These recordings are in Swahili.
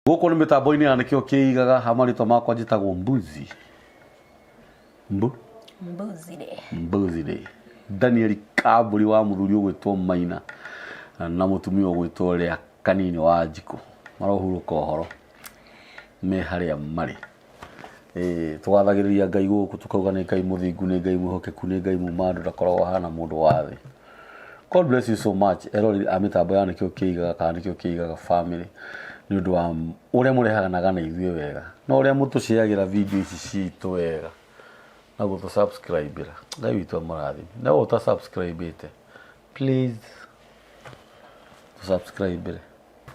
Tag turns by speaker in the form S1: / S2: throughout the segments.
S1: Gũkũ nĩ mĩtambo-inĩ ya nĩkĩo kĩigaga hamarĩtwa makwa njĩtagwo Mbuzi. Mbuzire. Daniel Kaburi wa mũthuri ũgwĩtwo Maina na mũtumia ũgwĩtwo Lea Kanini wa Njikũ. Marohurũka ũhoro me harĩa marĩ. Tũgathagĩrĩria Ngai gũkũ tukauga nĩ Ngai mũthingu, nĩ Ngai mwĩhokeku, nĩ Ngai muma ndakoragwo hana mũndũ wa thĩ. God bless you so much. Erori a mĩtambo ya nĩkĩo kĩigaga kana nĩkĩo kĩigaga family. Nĩ ũndũ wa ũrĩa mũrehanaga na ithuĩ wega na ũrĩa mũtũshare video ici citũ wega na gũtũ subscribe. Ngai witũ amũrathime. Na ũta subscribe ite please subscribe.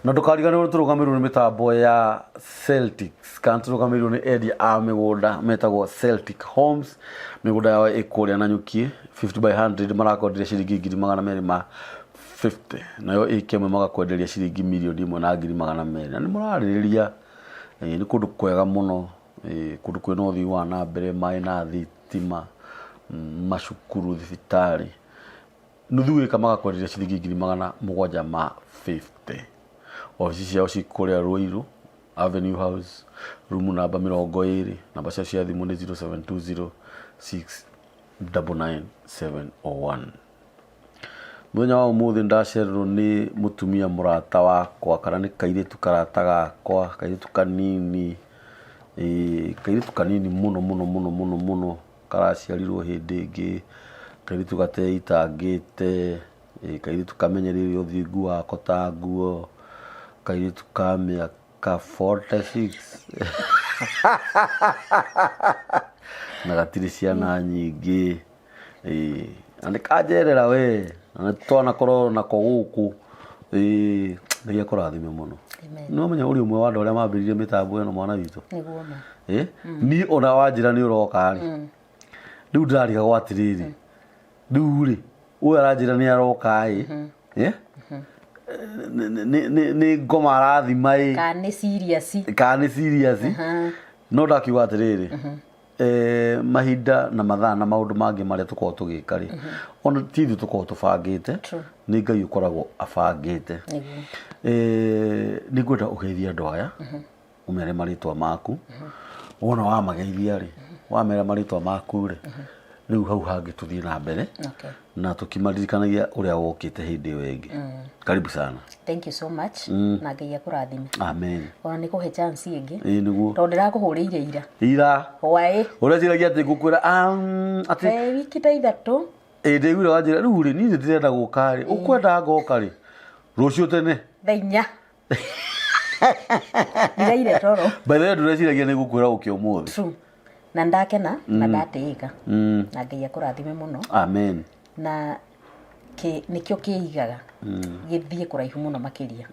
S1: Na ndũkariganĩrwo tũrũgamĩrĩrwo nĩ mĩtambo ya Celtics kana tũrũgamĩrĩrwo nĩ endia a mĩgũnda metagwo Celtic Homes. Mĩgũnda yao ĩkũrĩa na Nyuki 50 by 100 marakwenderia ciringi 250 nayo ĩkĩmwe magakwenderia ciringi 1,200,000 na nĩ mũrarĩrĩria nĩ kũndũ kwega mũno, kũndũ kwĩna ũthii wa na mbere, maĩ na thitima, macukuru, thibitarĩ. Nuthu ĩka magakwenderia ciringi 750. Ofici ciao cikũrĩa Ruiru Avenue House, room number 20, namba cia thimũ nĩ 0720699701. Mũthenya wa ũmũthĩ ndacererwo nĩ mũtumia mũrata wakwa kana nĩ kairĩtu karata gakwa, kairĩtu kanini, kairĩtu kanini mũno karaciarirwo hĩndĩ ĩngĩ, kairĩtu gateitangĩte, kairĩtu kamenyereire ũthingu wako ta nguo, kairĩtu ka mĩaka 46 na gatirĩ ciana nyingĩ, na nĩ kanjerera we na twana korwo nako gũkũ. Ngai akũrathime mũno. Nĩ ũmenya ũrĩ ũmwe wa andũ arĩa mambĩrĩirie mĩtambo ĩno mwana witũ.
S2: Nĩguo ma.
S1: Niĩ ona wanjĩra nĩ ũroka rĩ, rĩu ndarigagwo atĩrĩrĩ, rĩu rĩ ũyũ aranjĩra nĩ aroka ĩ, nĩ ngoma arathima ĩ, kana nĩ serious. No ndakiuga atĩrĩrĩ, mahinda na mathaa na maũndũ mangĩ marĩa tũkoragwo tũgĩka rĩ, ona ti ithuĩ tũkoragwo tũbangĩte, nĩ Ngai ũkoragwo abangĩte. Nĩ ngwenda ũgeithie andũ aya, ũmere marĩtwa maku, wona wamageithia rĩ, wamera marĩtwa maku rĩ, rĩu hau hangĩ tũthiĩ na mbere na tũkimaririkanagia ũrĩa wokĩte hĩndĩ ĩyo ĩngĩ. Karibu sana.
S2: Thank you so much. Na Ngai akũrathime.
S1: Amen.
S2: Ona nĩ kũhe chance ĩngĩ.
S1: Nĩguo.
S2: Tondũ ndĩrakũhũrĩire
S1: ira.
S2: Waĩ.
S1: Ũreciiragia atĩ ngũkwĩra
S2: atĩ wiki ta ithatũ.
S1: Ndĩgwĩra wanjĩra rĩu rĩ niĩ ndĩrenda gũka rĩ, ũkwenda ngoka rĩ rũciũ tene
S2: thaa 4. Ndĩraire toro.
S1: By the way ndĩreciragia nĩ ngũkwĩra ũkĩ ũmũthĩ.
S2: True. Na ndakena na ndatĩĩka. Na Ngai akũrathime mũno.
S1: Amen.
S2: Na nĩkĩo kĩigaga gĩthiĩ kũraihu mũno makĩria.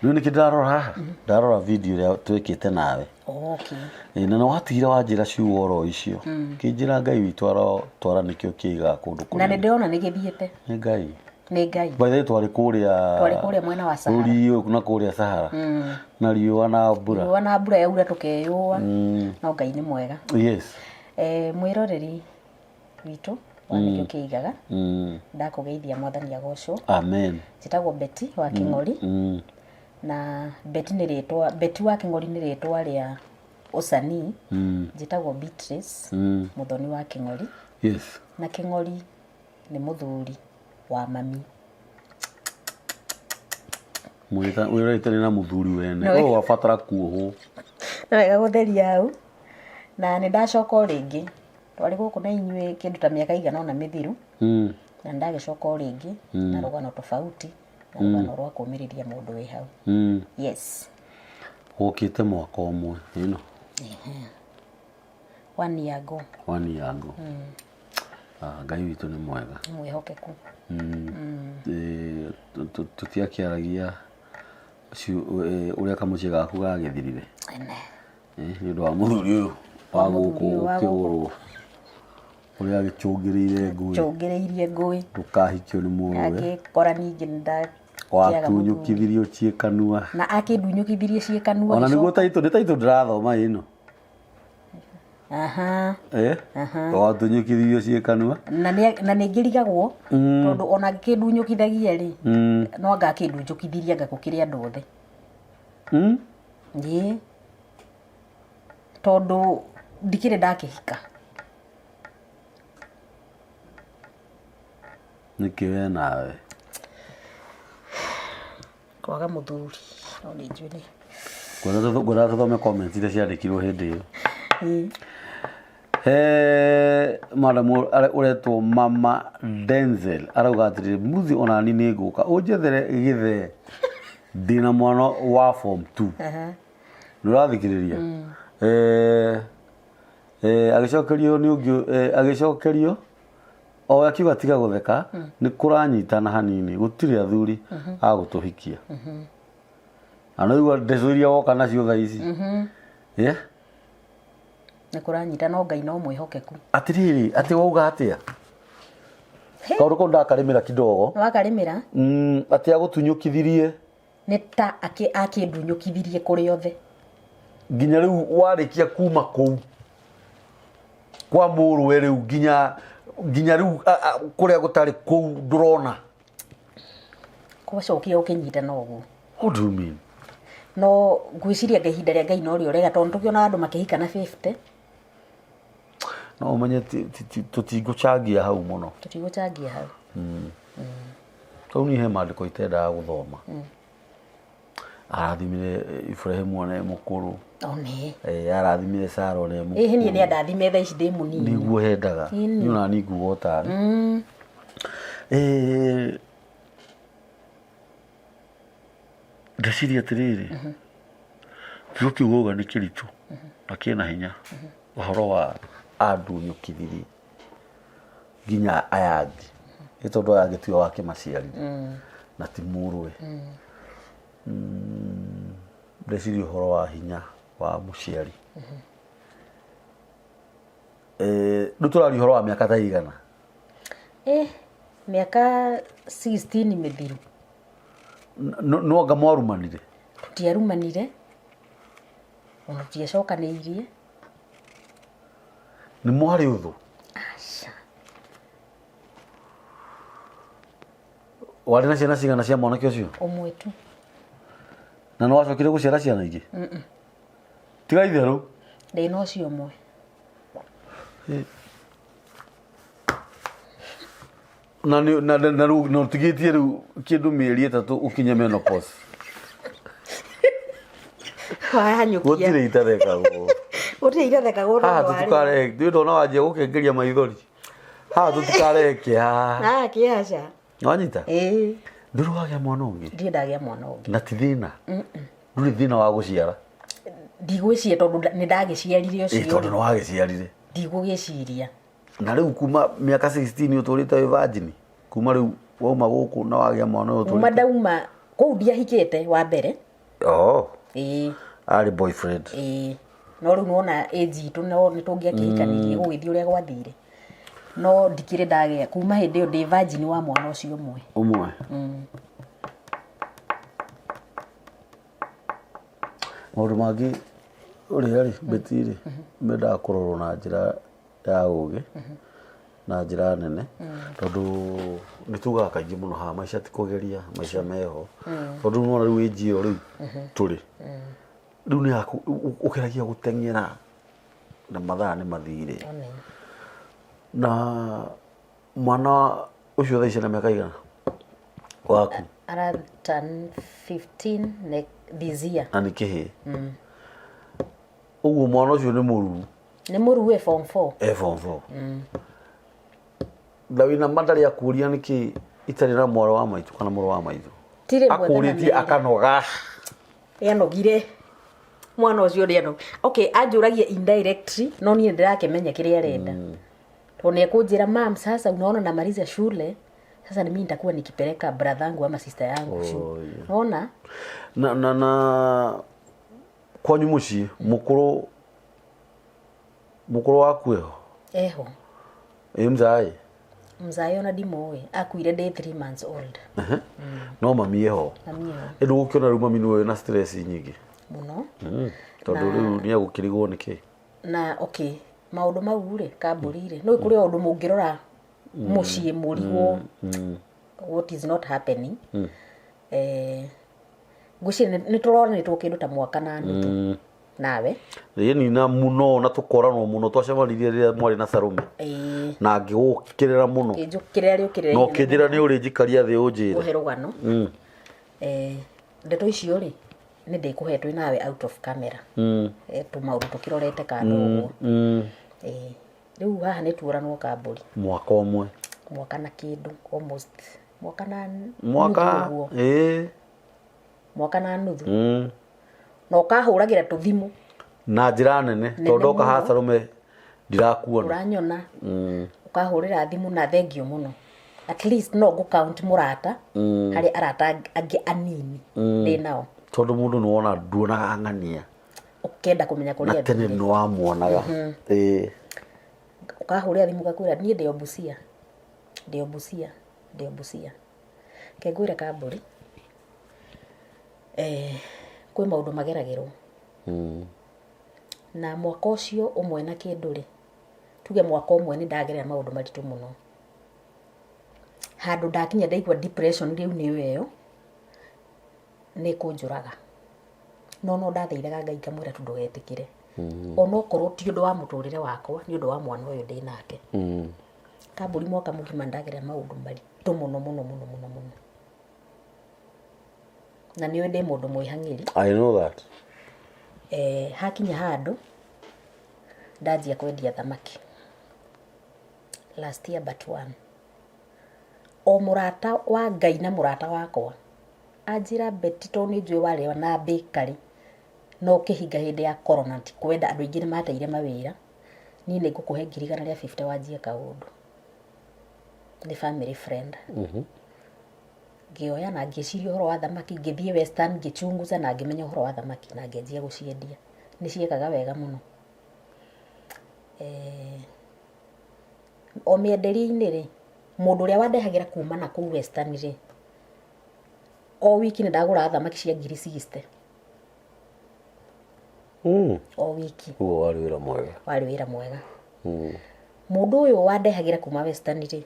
S1: Rĩu nĩkĩ ndarora haha, ndarora video ĩrĩa twĩkĩte nawe.
S2: Okay.
S1: Na no watigire wanjĩra ciugo oro icio. Kĩnjĩra Ngai witũ arotwara nĩkĩo kĩigaga kũndũ kũrĩa.
S2: Na nĩndĩrona nĩ gĩthiĩte.
S1: Nĩ Ngai.
S2: Nĩ Ngai.
S1: By the way twarĩ kũrĩa
S2: mwena wa Sahara.
S1: Rĩu na kũrĩa Sahara. Na riũa na mbura.
S2: Riũa na mbura yaura tũkeyũa. No Ngai nĩ mwega.
S1: Yes.
S2: Mwĩroreri witũ wa nĩkĩo kĩigaga. Ndakũgeithia Mwathani agocwo.
S1: Amen.
S2: Njĩtagwo Betty wa Kĩng'ori. Na Betty wa Kĩng'ori nĩ rĩtwa rĩa ũcani. Njĩtagwo Beatrice Muthoni wa Kĩng'ori.
S1: Yes.
S2: Na Kĩng'ori nĩ mũthuri wa mami.
S1: Mwĩrorete na mũthuri wene. O wabatara kuohwo.
S2: Na wega gũtheria hau. Na nĩ ndacoka rĩngĩ. Twarĩ gũkũ na inyuĩ kĩndũ ta mĩaka igana ona mĩthiru. Na ndagĩcoka rĩngĩ na rũgano tofauti. Na rũgano rwa kũũmĩrĩria mũndũ wĩ hau. Yes.
S1: Ũkĩte mwaka ũmwe ĩno.
S2: 1 year ago.
S1: 1 year ago. Ngai witũ nĩ mwega.
S2: Mwĩhokeku.
S1: Tũtiakĩaragia ũrĩa kamũciĩ gaku gagĩthirire. Nĩ ũndũ wa mũthuri ũyũ wa gũkũ Kĩgũrũ ũrĩa agĩcũngĩrĩirie ngũĩ ndũkahikio nĩ mũndũ
S2: agĩkora ningĩ
S1: watunyũkithirio ciĩkanua
S2: na akĩndunyũkithirie ciĩkanua
S1: ona nĩguo taitũ ndĩrathoma ĩno. Watunyũkithirio ciĩkanua
S2: na nĩ ngĩrigagwo tondũ ona kĩndunyũkithagia rĩ no ngakĩndunjũkithiria ngakũkĩrĩa andũ othe. Ĩĩ. Tondu ndikire ndakihika.
S1: Nikiwe nawe.
S2: Kwaga muthuri. No ni njui ni.
S1: Ngwenda tuthome comments iria ciandikirwo hindi iyo. Madam uretwo Mama Denzel arauga atiri muzi onani ni nguka unjethere githe ndina mwana wa form 2. Nurathikiriria agicokerio ni ungi agicokerio o akiuga tiga gutheka ni kuranyitana hanini gutire athuri agutuhikia anaigua ndecuiria woka nacio thaa ici
S2: ni kuranyita no Ngai no mwihokeku
S1: atiriri ati wauga atia kaundu ko ndakarimira kidogo
S2: wakarimira
S1: ati agutunyukithirie
S2: ni ta akindunyukithirie kuri othe
S1: nginya riu warikia kuma kou kwa murwe riu nginya riu kuria gutari kou ndurona
S2: kucokia ukinyita noguo.
S1: What do you mean?
S2: No ngwiciria gahinda ria Ngai no rio rega tondu tukiona andu makihika na 50
S1: no umenye tutiguchangia hau muno
S2: tutiguchangia hau
S1: kau ni he mandiko itendaga guthoma arathimire Ibrahimu one mukuru
S2: one
S1: arathimire Sara one mukuru
S2: ni ni ndathime thaa ici ndi munini
S1: niguo hendaga ni ona ni nguo tari ndeciria atiriri kiugo kiuga ni kiritu na kina hinya uhoro wa andunyukithirie nginya ayangi itondu agituo wake maciari na ti murwe ndeciria uhoro wa hinya wa muciari nutulari uhoro wa miaka ta igana
S2: miaka 16 mithiru
S1: no anga mwarumanire
S2: tutiarumanire ona tiacokaniirie
S1: ni mwari uthu
S2: aca
S1: wari na ciana cigana cia mwanake ucio
S2: umwe tu
S1: na no wacokire guciara ciana ingi tiga itheru
S2: ndina ucio umwe
S1: na tigitie riu kindu mieri 3 ukinye menopause
S2: wahanyukia
S1: gutire itatheka guo
S2: gutire itatheka guo
S1: tutikare ndio ndona wanjia gukengeria maithori tutikare
S2: kiaca
S1: wanyita nduru wagia mwana ungi
S2: ndie ndagia mwana ungi
S1: na ti thina nduri thina wa guciara
S2: ndigwiciria tondu ni ndagiciarire ucio
S1: tondu no wagiciarire
S2: ndigugiciria
S1: na riu kuma miaka 16 uturite wi virgin kuma riu wauma guku na wagia mwana uyu
S2: kuma ndauma kou ndiahikite wa mbere
S1: ari boyfriend
S2: no riu nona age itu no nitungiakihikanirie gugithii uria gwathire no ndikire ndagia kuma hindi iyo ndi virgin wa mwana ucio umwe
S1: maundu mangi uri betiri menda kurorwo na njira ya ugi na njira nene tondu nitugaga kaingi muno ha maisha tikugeria maisha meho tondu nona riu age riu turi riu ni ukeragia guteng'era na mathaa ni mathire na mwana ucio thaa ici na miaka igana waku
S2: ara turn 15 this year
S1: na nikihi uguo mwana ucio ni muruu
S2: ni muruu form 4
S1: form 4 Dawina mandari akuria niki itari na mwaro wa maitu kana mwaro wa maitu akuritie akanoga
S2: yanogire mwana ucio ndiano anjuragia indirectly no nie ndirakemenya kiria arenda tone ekunjira mam sasa unaona namaliza shule sasa ni mimi nitakuwa nikipeleka brother yangu ama sister yangu shule unaona
S1: na kwanyu muci mukuru waku
S2: eho mzai ona ndimoe akuire ndi 3 months old
S1: no mami eho ndu gukiona riu mami niwe na stress nyingi
S2: muno
S1: tondu riu ni agukirigwo niki
S2: na maundu mau ri kamburire no ikuri undu mungirora mucii murigo what is not happening ngwĩciria nĩ tũronĩtwo kĩndũ ta mwaka na nuthu nawe
S1: ni na muno na tukoranwo muno twacemanirie rĩrĩa mwarĩ na Salome na ngĩgũkĩrĩra muno
S2: njũkĩrĩra rĩũkĩrĩra
S1: no kĩnjĩra nĩ ũrĩ njikaria thĩ ũnjĩre
S2: ũhe rũgano ndeto icio rĩ nĩ ndĩkũhetwo nawe out of camera tũmaũndũ tũkĩrorete kando ũguo rĩu haha nĩ tuoranwo Kambũri
S1: mwaka ũmwe
S2: mwaka na kĩndũ almost mwaka na mwaka na nuthu na ũkahũragĩra tũthimũ
S1: na njĩra nene tondũ oka haha Salome ndirakuona
S2: ũranyona ũkahũrĩra thimũ na thengio mũno at least no ngũ-count mũrata harĩ arata angĩ anini ndĩ nao
S1: tondũ mũndũ nĩ wona nduonaga ng'ania
S2: ũkenda kũmenya kũrĩa
S1: na tene nĩ wamuonaga
S2: ũkahũrĩra thimũ gakwĩra niĩ ndĩ o Busia kengwĩre Kambũri kwĩ maũndũ mageragĩrwo na mwaka ũcio ũmwe na kĩndũ rĩ tuge mwaka ũmwe nĩ ndagerera maũndũ maritũ mũno handũ ndakinya ndaigua depression rĩu nĩyo ĩyo nĩ kũnjũraga no ndathĩiraga Ngai ngamwĩra tu ndũgetĩkĩre onokorwo ti ũndũ wa mũtũrĩre wakwa nĩ ũndũ wa mwana ũyũ ndĩ nake Kambũri mwaka mũgima ndagerera maũndũ maritũ mũno na nĩ ndĩ mũndũ mwĩhang'ĩri
S1: I know that
S2: hakinya handũ ndanjia kwendia thamaki last year but one o mũrata wa Ngai na mũrata wakwa anjĩra Betty to nĩ njũĩ warĩ na bakery no kĩhinga hĩndĩ ya corona ti kwenda andũ aingĩ nĩ mateire mawĩra niĩ nĩ ngũkũhe 150 wanjie kaũndũ nĩ family friend ngĩoya na ngĩciria ũhoro wa thamaki ngĩthiĩ Western ngĩchunguza na ngĩmenya ũhoro wa thamaki na ngĩanjia gũciendia nĩ ciekaga wega mũno o mĩenderie-inĩ rĩ mũndũ ũrĩa wandehagĩra kuma na kũu Western rĩ o wiki nĩ ndagũraga thamaki cia 60 o wiki warĩ wĩra mwega mũndũ ũyũ wandehagĩra kuma Western rĩ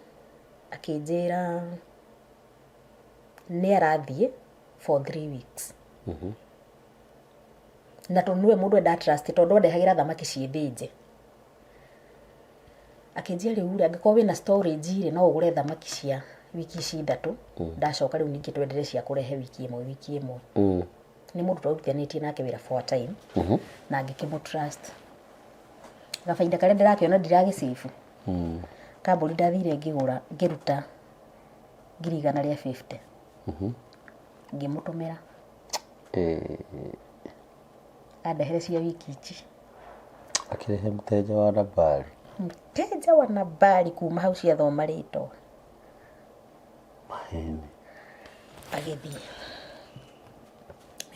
S2: akĩnjĩra nĩ arathiĩ for 3 weeks na tondũ nĩwe mũndũ enda trust tondũ andehagĩra thamaki ciĩ thĩnje akĩnjĩra rĩu rĩ angĩkorwo wĩna storage rĩ no ũgũre thamaki cia wiki ici 3 ndacoka rĩu ningĩ twendere cia kũrehe wiki ĩmwe nĩ mũndũ twarutanĩtie nake wĩra for a time na ngĩkĩmũ trust gabainda karĩa ndĩrakĩona ndiragĩcibu Kambũri ndathire ngĩruta 150 ngĩmũtũmĩra andehere cia wiki ici
S1: akĩrehe mteja wa Nabari
S2: kuma hau ciathoma rĩtwa agĩthiĩ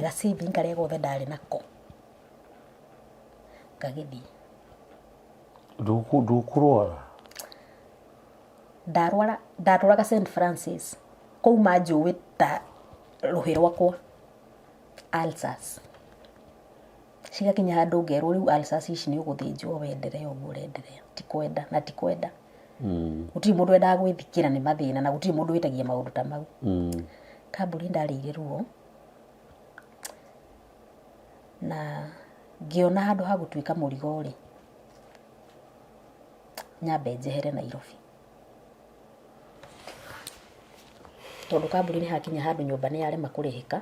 S2: gacimbi karĩa gothe ndarĩ nako gagĩthiĩ
S1: ndũkũrwara
S2: ndarwaraga St Francis kũu njũĩ ta rũhĩ rwakwa ulcers cigakinya handũ ngerwo rĩu ulcers ici nĩ ũgũthĩnjwo wenderea ũguo ũrenderea ti kwenda gũtirĩ mũndũ wendaga gwĩthikĩra nĩ mathĩna na gũtirĩ mũndũ wĩtagia maũndũ ta mau Kambũri ndarĩire ruo na ngĩona handũ ha gũtuĩka mũrigo rĩ nyambe njehere Nairobi tondũ Kambũri nĩ hakinya handũ nyũmba nĩ yarema kũrĩhĩka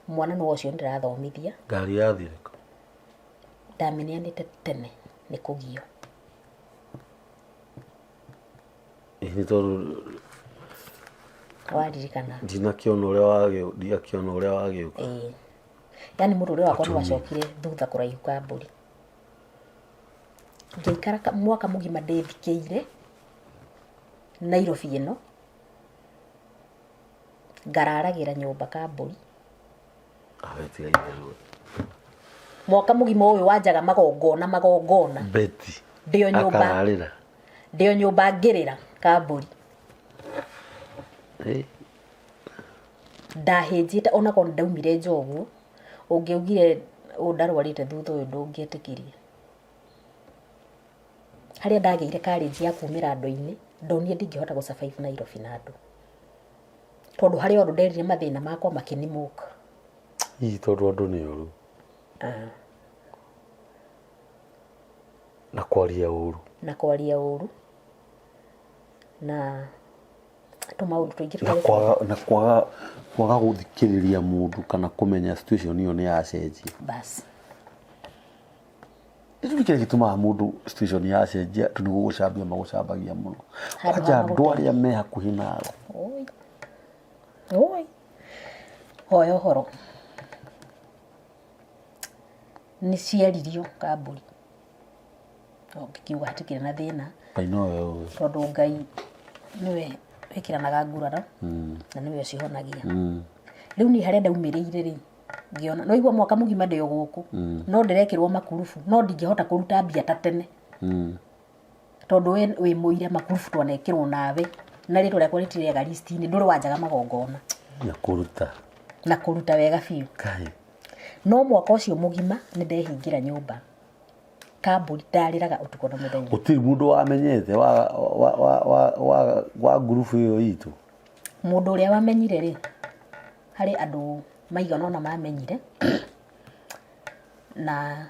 S2: mwana no ũcio ndĩrathomithia
S1: ngari yathirĩka
S2: ndameneanĩte tene nĩ kũgio
S1: nĩ tondũ
S2: waririkana
S1: ndiakĩona ũrĩa wagĩũka
S2: yani mũndũ ũrĩa wakwa nĩ wacokire thutha kũraihu Kambũri ngĩikara mwaka mũgima ndĩthikĩire Nairobi ĩno ngararagĩra nyũmba Kambũri mwaka mũgima ũyũ wanjaga magongona
S1: Betty
S2: ndĩo nyũmba ngĩrĩra Kambũri ndahĩnjĩte onakorwo ndaumire njoguo ũngĩaugire ndarwarĩte thutha ũyũ ndũngĩetĩkĩria harĩa ndagĩire courage ya kumĩra andũ-inĩ ndonire ndingĩhota gũsurvive Nairobi na andũ tondu hari ondu nderire mathina makwa makinimuka
S1: tondu andu ni uru na kwaria uru
S2: na tumaundu tuingi
S1: na kwaga guthikiriria mundu kana kumenya situation iyo ni yacenjia
S2: bas
S1: ndio kile gitumaga mundu situation yacenjia tu niguo gucambia magucambagia muno aja andu aria me hakuhi nawe
S2: oi hoyo horo ni ciaririo kamburi ngikiuga hatikire na thina
S1: aino wewe
S2: tondu Ngai niwe wikiranaga nguraro na niwe cihonagia riu ni harenda umiriire ri ngiona no igwa mwaka mugima ndio guku no ndirekirwo makurufu no ndingihota kuruta mbia ta tene tondu we muire makurufu twanekirwo nawe na ri tore kwalitire ga list ni nduri wanjaga magongona na kuruta wega biu
S1: kai
S2: no mwaka ucio mugima ni ndehingira nyumba kamburi ndariraga utuko na muthenya
S1: utiri mundu wamenyete wa gurufu iyo itu
S2: mundu uria wamenyire ri hari andu maigana ona mamenyire na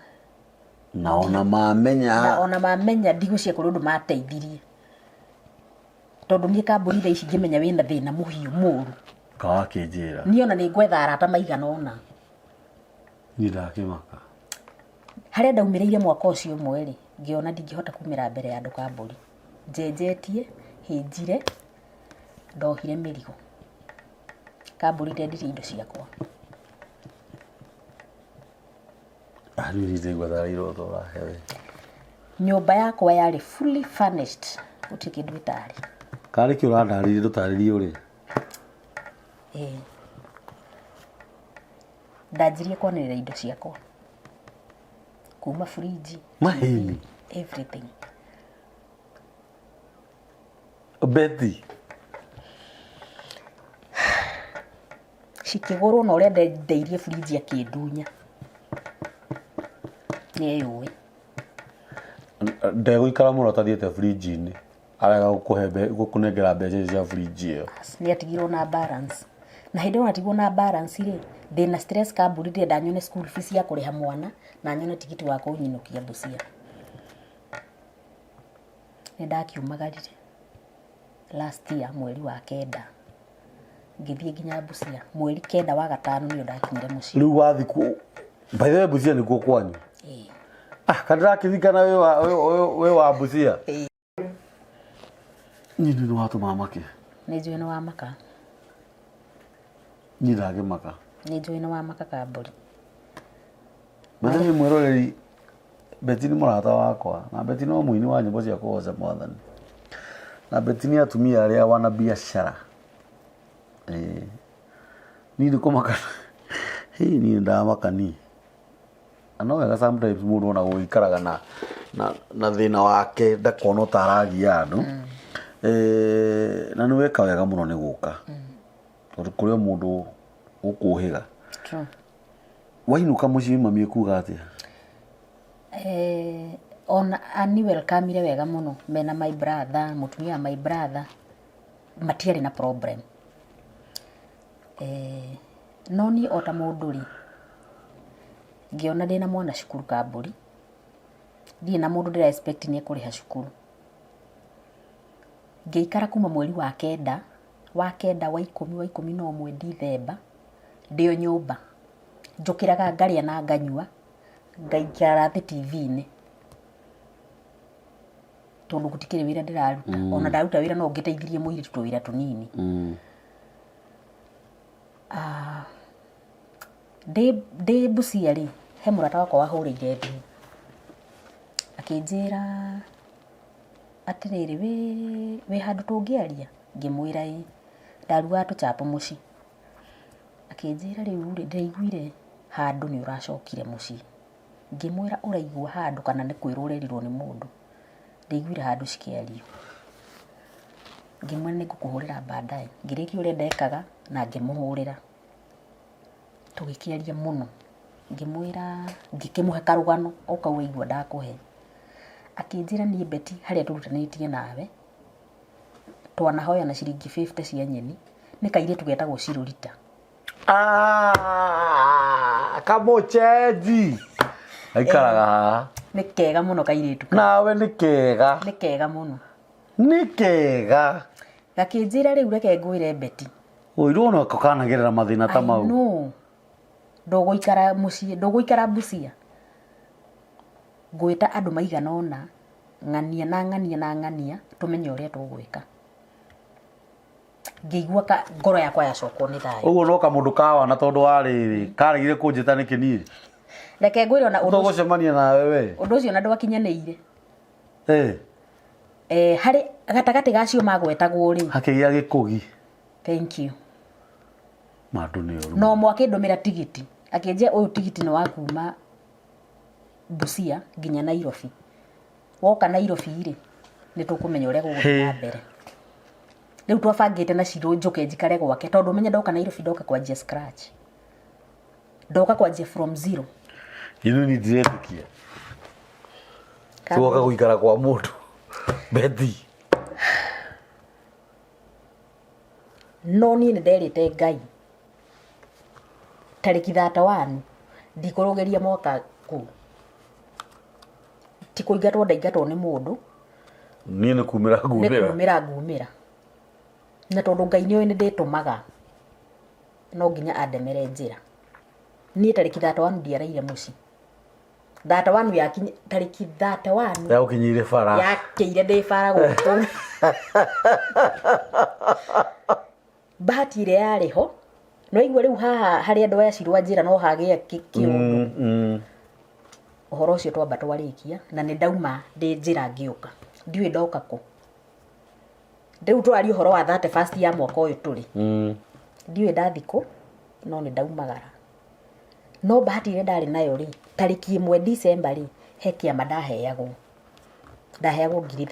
S2: ona mamenya ndigucia kuri undu mateithirie tondu nie kamburi tha ici ngimenya wina thina muhiu muru
S1: kawa kinjira
S2: ni ona ni ngwetha arata maigana ona
S1: ni ndakimaka
S2: haria ndaumireire mwaka ucio mweri ngiona ndingihota kumira mbere ya andu kamburi njenjetie hinjire ndohire mirigo kamburi ndendire indo ciakwa
S1: ariri gwatharairo thora hewe
S2: nyumba yakwa yari fully furnished utikindu itari
S1: kari ki urandarire ndutariri uri
S2: ndajirie kwanirira indo ciakwa kuma fridge
S1: mahini
S2: everything
S1: Betty
S2: cikigurwo na uria ndeirie fridge akindunya ni yui
S1: ndegũikara mũno tathiĩte fridge-inĩ arega gũkũnengera mbeca cia fridge ĩyo
S2: ni atigirwo na balance na hindi ona tigwo na balance ri ndina stress kamburi ndenda nyone school fees ya kuriha mwana na nyone tigiti wa kunyinukia Busia ni ndakiumagarire last year mweri wa kenda ngithie nginya Busia mweri kenda wa gatano nio ndakinyire mucii
S1: riu wathi ku by the way Busia nikuo kwanyu kadra kithikana we wa Busia nyini ni watu mamake
S2: ni njui ni wa maka
S1: ni ndage maka
S2: ni njui ni wa maka kamburi
S1: mimi mwiroreri Betty ni murata wakwa na Betty no muini wa nyimbo cia kuoza mwathani na Betty ni atumia aria wana biashara ni ndiko maka hii ni ndamaka ni ano wega sometimes mundu ona guikaraga na thina wake ndakona taragia andu na ni weka wega muno ni guka tondu kuria mundu ukuhiga
S2: true
S1: wainuka mucii mami kuga atia
S2: on ani welcome wega muno mena my brother mutumia my brother matiari na problem noni ota muduri ngiona ndina mwana cukuru kamburi ndi na mundu ndira expect ni kuriha cukuru ngiikara kuma mweri wa kenda wa 11 Dithemba ndio nyumba njukiraga ngaria na nganyua ngaikara the TV-ini tondu gutikire wira ndiraruta ona ndaruta wira no ngiteithirie muiri twira tunini de Busia ri he murata wakwa wahurire thimu akinjira atiriri we handu tungiaria ngimwira ndarua tuchapo muci akinjira riu ri ndaiguire handu ni uracokire muci ngimwira uraigua handu kana ni kwirurerirwo ni mundu ndaiguire handu cikiario ngimwira ni ngukuhurira baadaye ngiriki uria ndekaga na ngimuhurira tugikiaria muno ngimwira ngikimuhe karugano ukauga igua ndakuhe akinjira ni Betty haria turutanitie nawe twanahoya na ciringi 50 cia nyeni nĩ kairĩtu getagwo Cirurita.
S1: Kamocheji aikaraga haha.
S2: Nĩ kega mũno kairĩtu.
S1: Nawe nĩ kega.
S2: Nĩ kega mũno.
S1: Nĩ kega.
S2: Gakĩnjĩra rĩu reke ngwĩre Beti.
S1: Ũirwo no kanagerera mathĩna ta mau.
S2: No. Ndũgũikara mũciĩ, ndũgũikara Busia. Ngwĩta andũ maigana ũna, ng'ania na ng'ania na ng'ania, tũmenye ũrĩa tũgwĩka. Ngĩigua ngoro yakwa yacokwo nĩ thayũ.
S1: Ũguo no kamũndũ kawana tondũ wa rĩrĩ, karegire kũnjĩta nĩ kĩniĩ.
S2: Reke ngwĩre ona
S1: ũndũ gũcemania nawe we.
S2: Ũndũ ũcio na ndwakinyanĩire.
S1: Eh.
S2: Harĩ gatagatĩ gacio magwetagwo rĩ.
S1: Hakĩgĩa gĩkũgi.
S2: Thank you.
S1: Mandũ nĩ ũru.
S2: No mwakĩndũmĩra tigiti. Akĩnjia ũyũ tigiti nĩ wa kuma Busia nginya Nairobi. Woka Nairobi rĩ, nĩ tũkũmenya ũrĩa gũgũthiĩ na mbere. Rĩu twabangĩte na Cirũ njũke njikare gwake tondũ menya ndoka Nairobi ndoka kwanjia scratch. Ndoka kwanjia from zero.
S1: Ini ndiretĩkia. Tuoka gũikara kwa mũndũ. Beti.
S2: No niĩ nĩ nderĩte Ngai. Tarĩki 31 ndikũrũgeria mwaka kũu. Ti kũingatwo ndaingatwo nĩ mũndũ.
S1: Niĩ nĩ kumĩra ngumĩra.
S2: Nĩ ngumĩra. Na tondũ Ngai nĩoĩ nĩ ndĩtũmaga. No nginya andemere njĩra. Niĩ tarĩki 31 ndiaraire mũciĩ. 31 yakinya tarĩki 31.
S1: Ya ũkinyire bara.
S2: Yakĩire ndĩ bara gũkũ. Bahati ĩrĩa yarĩ ho. No igua rĩu haha harĩ andũ aya Cirũ njĩra no hagĩa kĩũndũ. Ũhoro ũcio twamba twarĩkia na nĩ ndauma ndĩ njĩra ngĩũka. Ndiũĩ ndoka kũ. Rĩu twarĩ ũhoro wa 31 ya mwaka ũyũ tũrĩ. Ndiũĩ ndathi kũ no nĩ ndaumagara. No bahati ĩrĩa ndarĩ nayo rĩ, tarĩki 1 December rĩ, he kĩama ndaheagwo. Ndaheagwo ngiri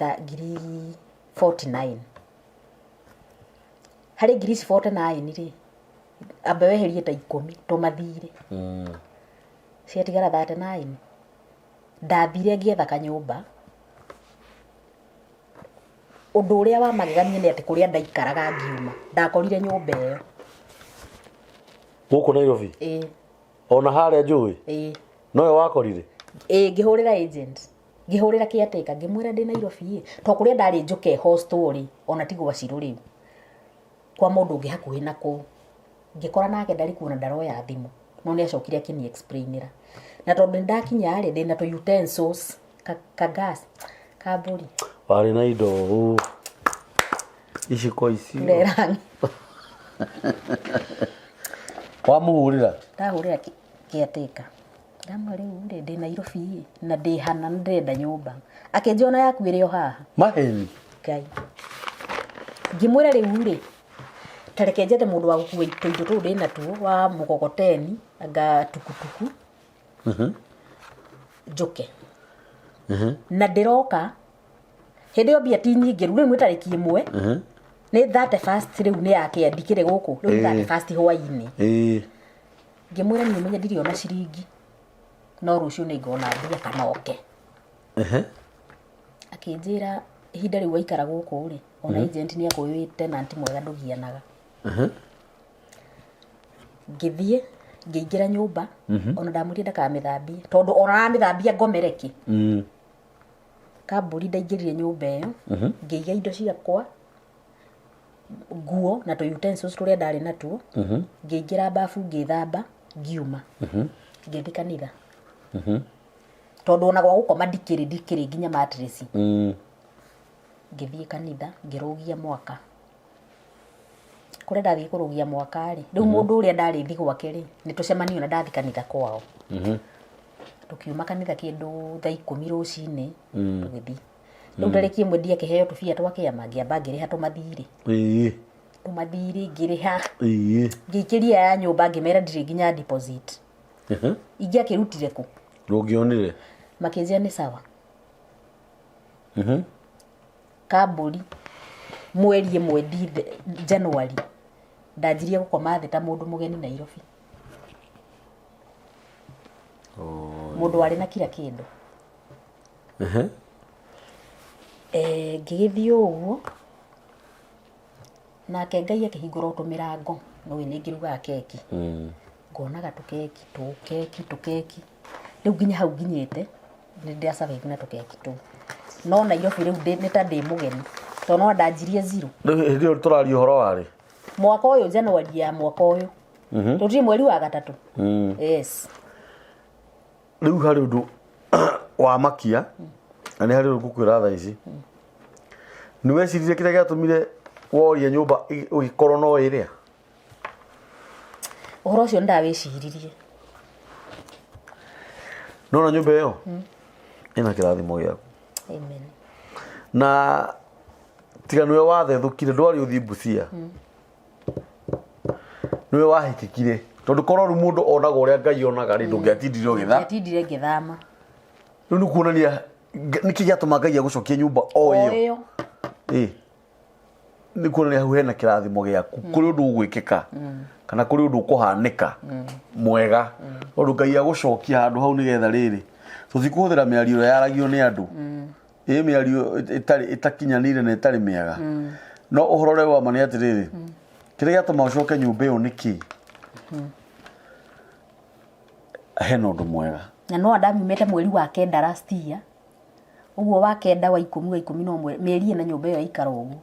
S2: 49. Harĩ ngiri 49 rĩ, amba weherie ta 10 tũmathire. Ciatigara 39. Ndathire ngĩetha kanyũmba. Ũndũ ũrĩa wa magegania nĩ atĩ kũrĩa ndaikaraga ngiuma. Ndakorire nyũmba ĩyo.
S1: Gũkũ Nairobi? Ona harĩa njũĩ? Nowe wakorire?
S2: Ngĩhũrĩra agent. Ngĩhũrĩra caretaker ngĩmwĩra ndĩ Nairobi to kũrĩa ndarĩ njũke hostel rĩ, ona ti gwa Cirũ rĩu. Kwa mũndũ ũngĩ hakuhĩ na kũu. Ngĩkora nake ndarĩ kuona ndaroya thimũ. No nĩ acokire akĩni explainĩra. Na tondũ ndakinya rĩ ndĩ na tũ utensils ka gas ka mbũri.
S1: Warĩ na indo iciko icio.
S2: Nderani.
S1: Wamũhũrĩra?
S2: Ndahũrĩra caretaker. Ndamwĩra rĩu ndĩ Nairobi na ndĩ hana ndĩrenda nyũmba. Akĩnjia ona yaku ĩrĩ o haha.
S1: Maheni.
S2: Ngai. Ngĩmwĩra rĩu rĩ, tareke njete mũndũ wa gũkua indo tũu ndĩ natuo wa mũgogoteni anga tukutuku. Njoke. Na ndĩroka hĩndĩ ĩyo mbia ti nyingĩ rĩu nĩ tarĩki 1. Nĩ 31 rĩu nĩ yake ndikĩre gũkũ rĩu 31 hwaĩ-inĩ. Ngĩmwĩra niĩ menye ndirĩ ona ciringi. No rũciũ nĩ ngona mbia kana oke. Akĩnjĩra ihinda rĩu waikara gũkũ rĩ, ona agent nĩ akũĩte tenant mwega ndũgianaga. Ngĩthiĩ ngĩingĩra nyũmba ona ndamwĩrire ndakamĩthambie tondũ ona amĩthambia ngomereki. Kambũri ndaingĩrire nyũmba ĩyo ngĩiga indo ciakwa nguo na tũ utensils tũrĩa ndarĩ natuo. Ngĩingĩra bafu ngĩthamba ngiuma. Ngĩthiĩ kanitha. Tondũ ona gwa gũkoma ndikĩrĩ nginya mattress. Ngĩthiĩ kanitha ngĩrũgia mwaka. Kũrĩa ndathiĩ kũrũgia mwaka rĩ, rĩu mũndũ ũrĩa ndarĩ thi gwake rĩ, nĩ tũcemanio na ndathi kanitha kwao. Tukiuma kanitha kĩndũ thaa 10 rũcinĩ tũgĩthiĩ. Rĩu tarĩki 1 ndiakĩheo tũbia twa kĩama ngĩamba ngĩrĩha tũmathirĩ. Tũmathirĩ ngĩrĩha. Ngĩikĩria ya nyũmba ngĩmera ndirĩ nginya deposit. Ingĩakĩrutire kũ?
S1: Ndũngĩonire?
S2: Makĩnjia nĩ sawa. Kambũri mweri 1 January ndanjirie gũkoma thĩ ta mũndũ mũgeni Nairobi. Mũndũ warĩ na kila kĩndũ. Ngĩgĩthiĩ ũguo nake Ngai akĩhingũra tũmĩrango no nĩ ngĩrugaga keki ngonaga tũkeki rĩu nginya hau nginyĩte nĩ ndĩacabaga na tũkeki tũu no Nairobi rĩu nĩ ta ndĩ mũgeni tondũ no ndanjirie zero
S1: hĩndĩ ĩyo tũraria ũhoro warĩ
S2: mwaka ũyũ January ya mwaka ũyũ tũtiri mweri wa gatatũ yes
S1: rĩu harĩ ũndũ wa makia na nĩ harĩ ũkwĩra thaa ici nĩ weciririe kĩrĩa gĩatũmire worie nyũmba ũgĩkorwo no ĩrĩa
S2: ũhoro ũcio ndawĩciririe
S1: nona nyũmba ĩyo ĩna kĩrathimo gĩaku
S2: amen
S1: na tiga nĩwe wathethũkire ndwarĩ ũthiĩ Busia nĩwe wahĩkĩkire tondũ korwo rĩu mũndũ onaga ũrĩa Ngai onaga rĩ ndũngĩatindire
S2: ngĩthama
S1: rĩu nĩ kuonania nĩkĩ gĩatũma Ngai agũcokia nyũmba o ĩyo nĩ kuonania hau hena kĩrathimo gĩaku kũrĩ ũndũ ũgwĩkĩka kana kũrĩ ũndũ ũkũhanĩka mwega tondũ Ngai agũcokia handũ hau nĩgetha rĩrĩ tũtikũhũthĩra mĩario ĩrĩa yaragio nĩ andũ mĩario ĩtakinyanĩire na ĩtarĩ mĩega no ũhoro ũrĩa wa ma nĩ atĩrĩrĩ kĩrĩa gĩatũma ũcoke nyũmba ĩyo nĩkĩ hena ũndũ mwega
S2: na no ndamiumĩte mweri wa kenda last year ũguo wa kenda wa 10 no mĩeri na nyũmba ĩyo ikara ũguo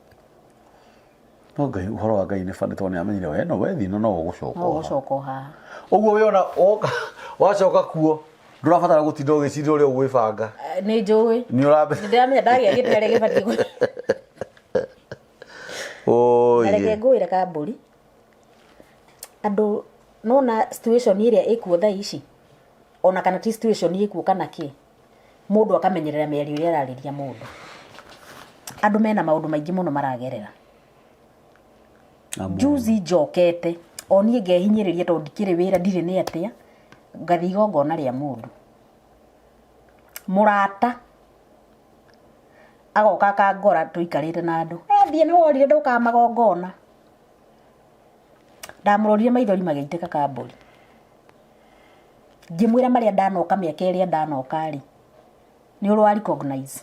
S1: no Ngai ũhoro wa Ngai nĩ bani tondũ nĩ amenyire we no wethina no
S2: ũgũcoka haha
S1: ũguo we ona wacoka kuo ndũrabatara gũtinda ũgĩciria ũrĩa ũgwĩbanga
S2: nĩ njũĩ nĩ ndĩramenya ndagĩa gĩtĩ arĩa gĩbatiĩ na reke ngũĩre Kambũri andũ nona situation ĩrĩa ĩkuo thaa ici ona kana ti situation ĩkuo kana kĩ mũndũ akamenyerera mĩario ĩrĩa ararĩria mũndũ andũ mena maũndũ maingĩ mũno maragerera juzi njokete oni ngehinyĩrĩria tondũ ndikĩrĩ wĩra ndirĩ nĩ atĩa ngathi igongona rĩa mũndũ mũrata agoka akangora tũikarĩte na andũ thiĩ nĩ worire ndũka magongona ndamũrorire maithori magĩitĩka Kambũri ngĩmwĩra marĩa ndanoka mĩaka ĩrĩa ndanoka rĩ nĩ ũrwa recognize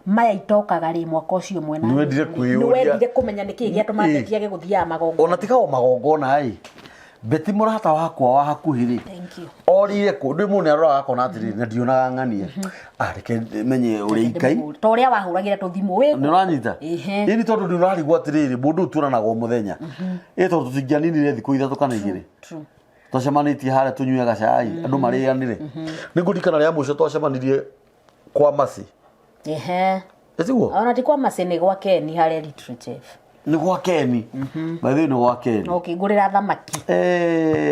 S2: maya itokaga rĩ mwaka ũcio mwena nĩ wendire kũmenya nĩkĩ gĩatũmate tiage gũthiaga magongona
S1: ona tiga o magongona beti mũrata wakwa wa hakuhĩ rĩ orire kũ ndĩ mũnene arora akona atĩrĩrĩ na ndionaga ng'ania reke menye ũrĩa ikai
S2: ta ũrĩa wahũragĩra tũthimũ wĩ
S1: nĩ ũranyita ĩni tondũ nĩ ũrarigwo atĩrĩrĩ mũndũ ũturanagwo o mũthenya tondũ tũtingĩaninire thikũ ithatũ kana igĩrĩ twacemanĩtie harĩa tũnyuaga cai andũ marĩanĩre nĩ ngũririkana rĩa mũico twacemanirie kwa Masi ĩtiguo
S2: ona ti kwa Masi nĩ gwa Keni harĩa literature
S1: nĩ gwa Keni maithe nĩ gwa Keni
S2: ngũrĩra thamaki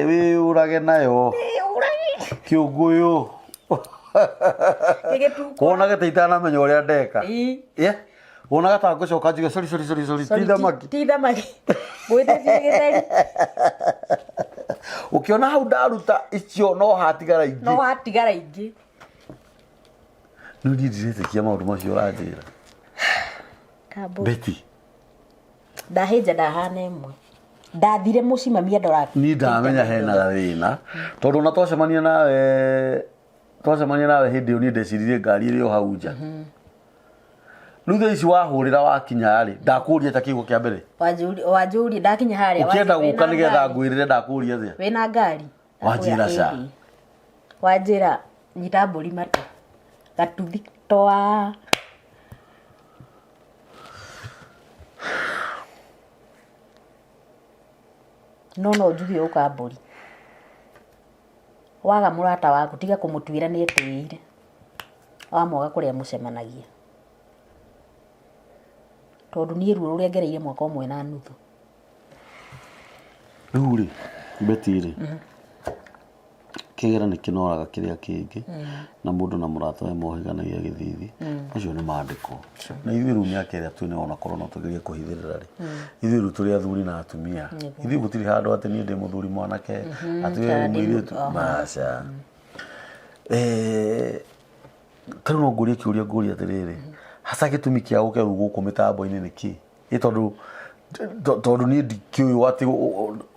S1: wĩũrage nayo kĩũngũyũ wonaga ta itanamenya ũrĩa ndeka wonaga ta ngũcoka njuge sorry ti thamaki gwĩtĩtie gĩtheri ũkĩona hau ndaruta icio no hatigara
S2: ingĩ
S1: nĩ ndirĩtĩkia maũndũ macio ũranjĩra Beti
S2: ndahĩnja ndahana ĩmwe ndathire mũciĩ mami andora
S1: niĩ ndamenya hena gathĩna tondũ ona twacemania nawe hĩndĩ ĩyo niĩ ndeciririe ngari ĩrĩ o hau nja rĩu thaa ici wahũrĩra wakinya rĩ ndakũria ta kĩugo kĩa mbere
S2: wanjũria ndakinya harĩa
S1: ũkĩenda gũka nĩgetha ngwĩrĩre ndakũria atĩa
S2: wĩna ngari
S1: wanjĩra ca
S2: wanjĩra nyita mbũri matũ gatuthi twa no njuge ũka Mbũri waga mũrata waku tiga kũmũtuĩra nĩ etĩĩre wamwaga kũrĩa mũcemanagia tondũ niĩ ruo rũrĩa ngereire mwaka ũmwe na nuthu
S1: rĩu rĩ Beti rĩ kĩgera nĩ kĩnoraga kĩrĩa kĩngĩ na mũndũ na mũrata we mohĩganagia gĩthithi acio nĩ maandĩko na ithuĩ rĩu mĩaka ĩrĩa twĩna ona korwo no tũgerie kũhithĩrĩra rĩ ithuĩ rĩu tũrĩ athuri na atumia ithuĩ gũtirĩ handũ atĩ niĩ ndĩ mũthuri mwanake atĩ we mũirĩtu maca tarĩu no ngũrie kĩũria ngũria atĩrĩrĩ haca gĩtũmi kĩa gũke rĩu gũkũ mĩtambo-inĩ nĩ kĩ tondũ niĩ ndikĩũĩ atĩ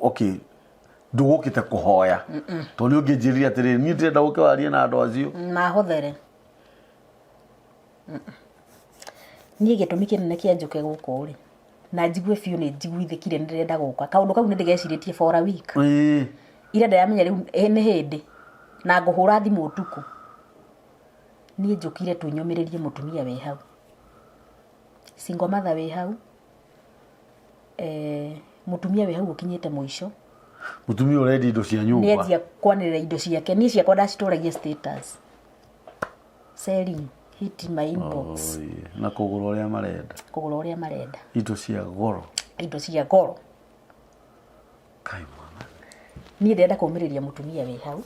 S1: okay ndũgũkĩte kũhoya tondũ nĩ ũngĩnjĩrire atĩrĩrĩ niĩ ndĩrenda gũke warie na andũ acio
S2: mahũthere niĩ gĩtũmi kĩnene kĩa njũke gũkũ rĩ na njigue biũ nĩ njiguithĩkire nĩ ndĩrenda gũka kaũndũ kau nĩ ndĩgecirĩtie for a week
S1: ĩ
S2: ira ndĩramenya rĩu nĩ hĩndĩ na ngũhũra thimũ ũtukũ niĩ njũkire tunyũmĩrĩrie mũtumia wĩ hau single mother wĩ hau mũtumia wĩ hau ũkinyĩte mũico
S1: mũtumia ũrendi indo cia nyũmba
S2: nĩendia kwanĩrĩra indo ciake niĩ ciakwa ndacitũragia status selling hit my inbox
S1: na kũgũra ũrĩa marenda indo cia goro kai mwana
S2: niĩ ndĩrenda kũmĩrĩria mũtumia wĩ hau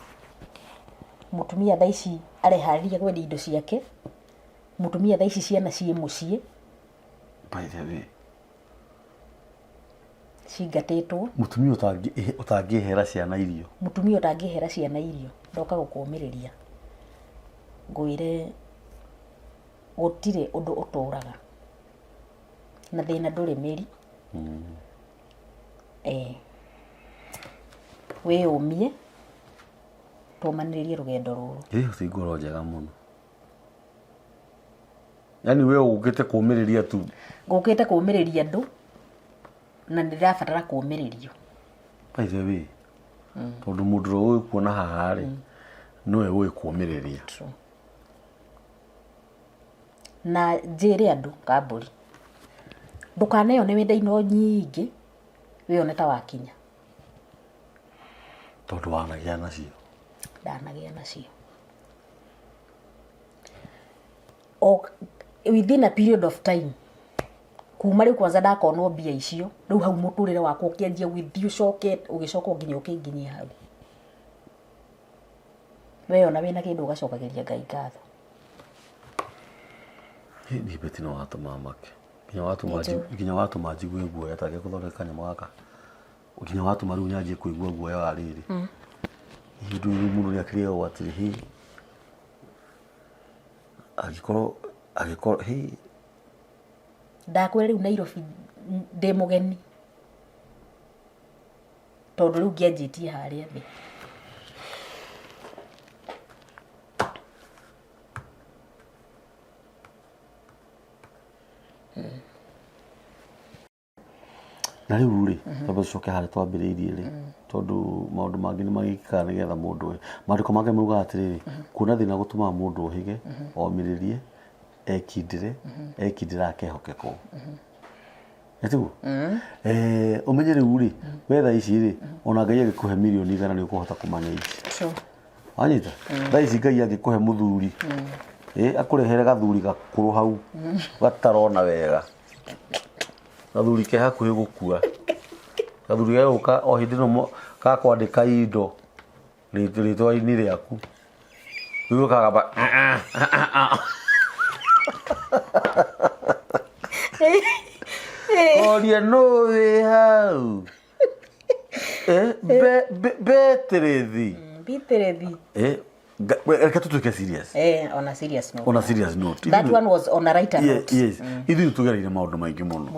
S2: mũtumia thaa ici areharĩria kwendia indo ciake mũtumia thaa ici ciana ciĩ mũciĩ
S1: by the way
S2: cingatĩtwo
S1: mũtumia ũtangĩhera ciana irio
S2: mũtumia ũtangĩhera ciana irio ndoka gũkũmĩrĩria ngwĩre gũtirĩ ũndũ ũtũraga na thĩna ndũrĩ mĩri wĩyũmie tũmanĩrĩrie rũgendo rũrũ
S1: ti ngoro njega mũno yani we ũgũkĩte kũmĩrĩria tu
S2: ngũkĩte kũmĩrĩria andũ na ndĩrabatara kũmĩrĩrio
S1: by the way tondũ mũndũ ũyũ kuona haha rĩ nowe ũĩ kũmĩrĩria
S2: na njĩre andũ kambũri ndũkaneo nĩ wenda ino nyingĩ wĩone ta wakinya
S1: tondũ wanagĩa nacio
S2: ndanagĩa nacio within a period of time kuma rĩu kwanza ndakonwo mbia icio rĩu hau mũtũrĩre wakwa ũkĩanjia gũthiĩ ũgĩcoka nginya ũkĩnginyia hau weyona wĩna kĩndũ ũgacokagĩria Ngai ngatho
S1: niĩ beti no watũma make nginya watũma njigue guoya ta gĩkũthondeka kanyamũ gaka nginya watũma rĩu nyanjie kũigua guoya wa rĩrĩ hĩndũ ĩrĩ mũndũ nĩ akĩrĩa ũũ atĩrĩ angĩkorwo
S2: ndakwĩra rĩu Nairobi ndĩ mũgeni tondũ rĩu ngĩanjĩtie harĩa thĩ
S1: na rĩu rĩ tondũ coke harĩa twambĩrĩirie rĩ tondũ maũndũ mangĩ nĩ magĩkaga nĩgetha mũndũ maandĩko make maugaga atĩrĩrĩ kuona thĩna gũtũmaga mũndũ ũhĩge omĩrĩrie ekindĩre akehokekwo nĩtiguo ũmenye rĩu rĩ we thaa ici rĩ ona Ngai agĩkũhe mirioni 100 nĩ ũkũhota kũmanage wanyita thaa ici Ngai angĩkũhe mũthuri akũrehere gathuri gakũrũ hau gatarona wega gathuri ke hakuhĩ gũkua gathuri gagũka o hĩndĩ ĩno gakwandĩka indo rĩtwa-inĩ rĩaku rĩu gakagamba oria no wĩ hau Beatrice reke tũtuĩke serious
S2: on a serious note
S1: that
S2: one was on a lighter note
S1: yes ithuĩ tũgereire maũndũ maingĩ
S2: mũno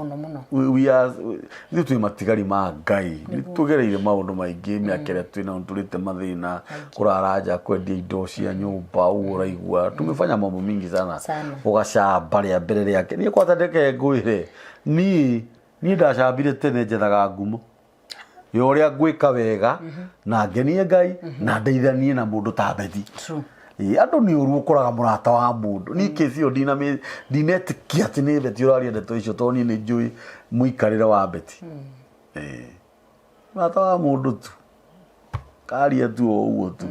S1: ithuĩ twĩ matigari ma Ngai tũgereire maũndũ maingĩ mĩaka ĩrĩa twĩna tũrĩte mathĩna kũrara nja kwendia indo cia nyũmba ũguo ũraigua tumefanya mambo mingi sana ũgacamba rĩa mbere rĩake niĩ kwata ndeke ngwĩre niĩ ndacambire tene njethaga ngumo ya ũrĩa ngwĩka wega na ngenie Ngai na ndeithanie na mũndũ ta Bethi andũ nĩ ũru ũkoraga mũrata wa mũndũ niĩ kĩci ĩyo ndinetĩkia atĩ nĩ Bethi ũraria ndeto icio tondũ niĩ nĩ njũĩ mũikarĩre wa Bethi mũrata wa mũndũ tu karia tu o ũguo tu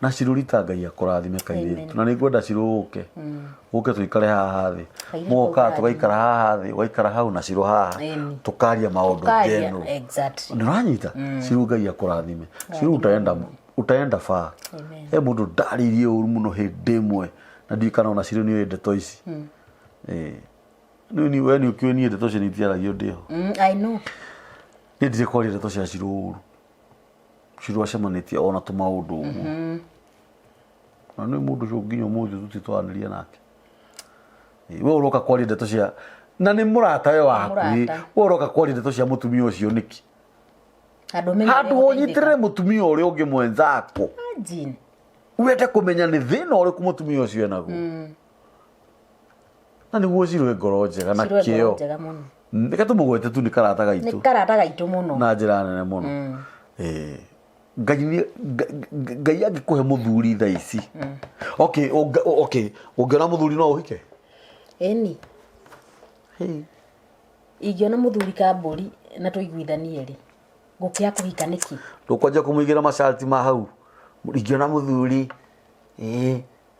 S1: na cirũrita Ngai akũrathime kairĩtu na nĩngwenda cirũke ũke tũikare haha thĩ mũgoka tũgaikara haha thĩ ũgaikara hau na cirũ haha tũkaria maũndũ ngeno nĩ ũranyita cirũ Ngai akũrathime cirũ utaenda faa mũndũ ndarĩirie ũru mũno hĩndĩ ĩmwe na ndiũĩ kana ona cirũ nĩoĩ ndeto ici we nĩ ũkĩũĩ niĩ ndeto icio nĩ itiaragio ndĩho niĩ ndirĩ kwaria ndeto cia cirũ ũru cirũ acemanĩtie ona tũmaũndũ ũguo na nĩ mũndũ ũcio nginya ũmũthĩ tũtitwaranĩria nake we ũroka kwaria ndeto cia na nĩ mũrata we waku we ũroka kwaria ndeto cia mũtumia ũcio nĩki handũ ũnyitĩrĩre mũtumia ũrĩa ũngĩ mwenzako wende kũmenya nĩ thĩna ũrĩkũ mũtumia ũcio enaguo na nĩguo cirũe ngoro njega na kĩo Nika tumugwete tu ni karata gaitu.
S2: Ni karata gaitu muno.
S1: Na njira nene muno. Ngai angikuhe muthuri tha ici. Okay, ungiona muthuri no uhike?
S2: Eni. Ingiona muthuri Kamburi na tuiguithanie ri. Ngukia kuhika niki?
S1: Ndukwanja kumuigira masharti ma hau. Ingiona muthuri